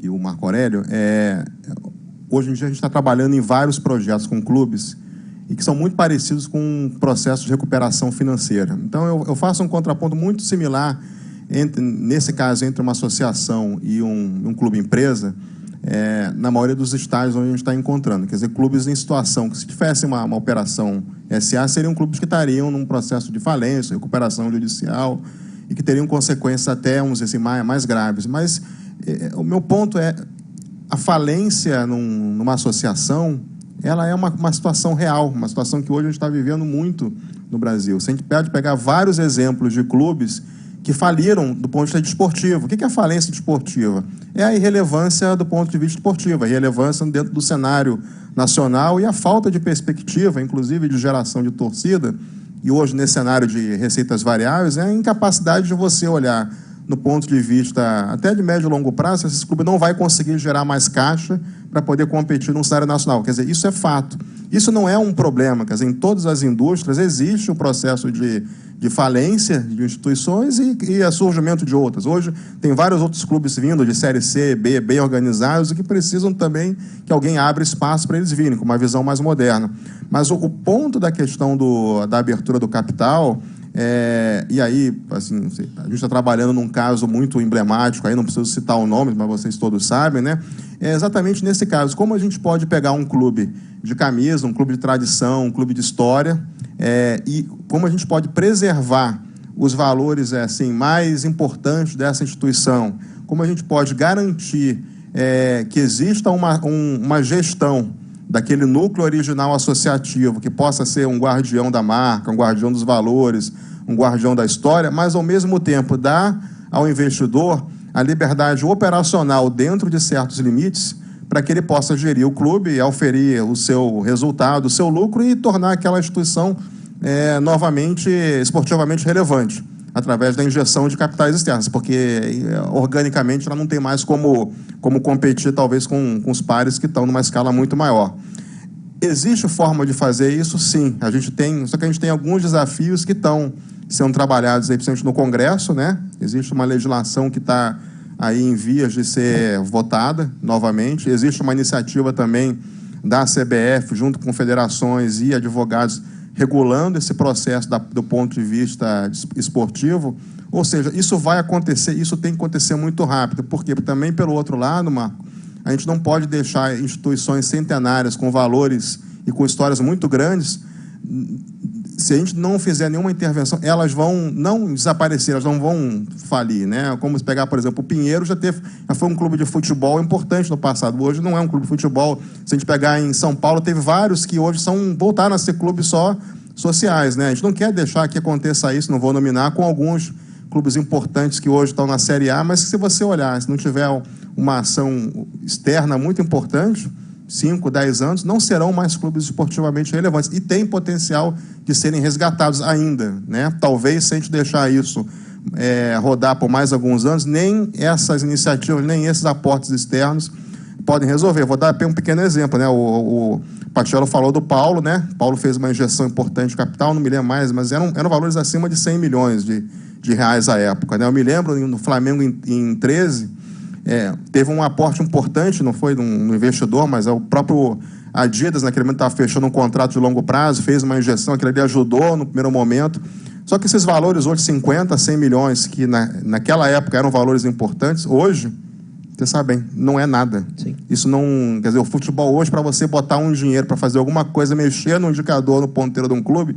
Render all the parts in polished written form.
e o Marco Aurélio, hoje em dia a gente está trabalhando em vários projetos com clubes e que são muito parecidos com um processo de recuperação financeira. Então, eu faço um contraponto muito similar, nesse caso, entre uma associação e um clube-empresa, na maioria dos estágios onde a gente está encontrando. Quer dizer, clubes em situação que, se tivesse uma operação SA, seriam clubes que estariam num processo de falência, recuperação judicial, e que teriam consequências até, vamos dizer assim, mais graves. Mas o meu ponto é, a falência numa associação, ela é uma situação real, uma situação que hoje a gente está vivendo muito no Brasil. Se a gente pode pegar vários exemplos de clubes que faliram do ponto de vista desportivo. O que é a falência desportiva? É a irrelevância do ponto de vista desportivo, a irrelevância dentro do cenário nacional e a falta de perspectiva, inclusive de geração de torcida. E hoje, nesse cenário de receitas variáveis, é a incapacidade de você olhar no ponto de vista até de médio e longo prazo, esse clube não vai conseguir gerar mais caixa para poder competir num cenário nacional. Quer dizer, isso é fato. Isso não é um problema. Quer dizer, em todas as indústrias existe um processo de falência de instituições e a surgimento de outras. Hoje tem vários outros clubes vindo de Série C, B, bem organizados, e que precisam também que alguém abra espaço para eles virem, com uma visão mais moderna. Mas o ponto da questão da abertura do capital, e aí, assim, a gente está trabalhando num caso muito emblemático, aí não preciso citar o nome, mas vocês todos sabem, né? É exatamente nesse caso. Como a gente pode pegar um clube de camisa, um clube de tradição, um clube de história, e como a gente pode preservar os valores assim, mais importantes dessa instituição, como a gente pode garantir que exista uma gestão daquele núcleo original associativo, que possa ser um guardião da marca, um guardião dos valores, um guardião da história, mas, ao mesmo tempo, dar ao investidor a liberdade operacional dentro de certos limites para que ele possa gerir o clube, auferir o seu resultado, o seu lucro e tornar aquela instituição novamente esportivamente relevante, através da injeção de capitais externos, porque organicamente ela não tem mais como competir, talvez, com os pares que estão numa escala muito maior. Existe forma de fazer isso? Sim. Só que a gente tem alguns desafios que estão sendo trabalhados aí, principalmente no Congresso, né? Existe uma legislação que está aí em vias de ser votada novamente. Existe uma iniciativa também da CBF, junto com federações e advogados, regulando esse processo do ponto de vista esportivo. Ou seja, isso vai acontecer, isso tem que acontecer muito rápido. Por quê? Porque também, pelo outro lado, Marco, a gente não pode deixar instituições centenárias com valores e com histórias muito grandes. Se a gente não fizer nenhuma intervenção, elas vão não desaparecer, elas não vão falir, né? Como se pegar, por exemplo, o Pinheiro já foi um clube de futebol importante no passado. Hoje não é um clube de futebol. Se a gente pegar em São Paulo, teve vários que hoje voltaram a ser clubes só sociais, né? A gente não quer deixar que aconteça isso, não vou nominar, com alguns clubes importantes que hoje estão na Série A, mas que, se você olhar, se não tiver uma ação externa muito importante, 5, 10 anos, não serão mais clubes esportivamente relevantes. E tem potencial de serem resgatados ainda, né? Talvez, se a gente deixar isso rodar por mais alguns anos, nem essas iniciativas, nem esses aportes externos podem resolver. Vou dar um pequeno exemplo, né? O Pacheco falou do Paulo, né? Paulo fez uma injeção importante de capital, não me lembro mais, mas eram valores acima de 100 milhões de reais à época, né? Eu me lembro, no Flamengo, em 13, teve um aporte importante, não foi um investidor, mas o próprio Adidas, naquele momento, estava fechando um contrato de longo prazo, fez uma injeção, aquilo ali ajudou no primeiro momento. Só que esses valores hoje, 50, 100 milhões, que naquela época eram valores importantes, hoje, vocês sabem, não é nada. Sim. Isso não... Quer dizer, o futebol hoje, para você botar um dinheiro para fazer alguma coisa, mexer no indicador, no ponteiro de um clube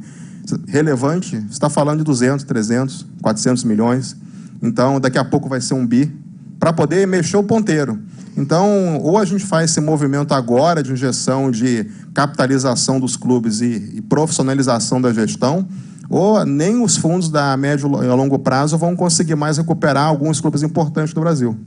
relevante, você está falando de 200, 300, 400 milhões. Então, daqui a pouco vai ser um bi, para poder mexer o ponteiro. Então, ou a gente faz esse movimento agora de injeção, de capitalização dos clubes e profissionalização da gestão, ou nem os fundos da médio e longo prazo vão conseguir mais recuperar alguns clubes importantes do Brasil.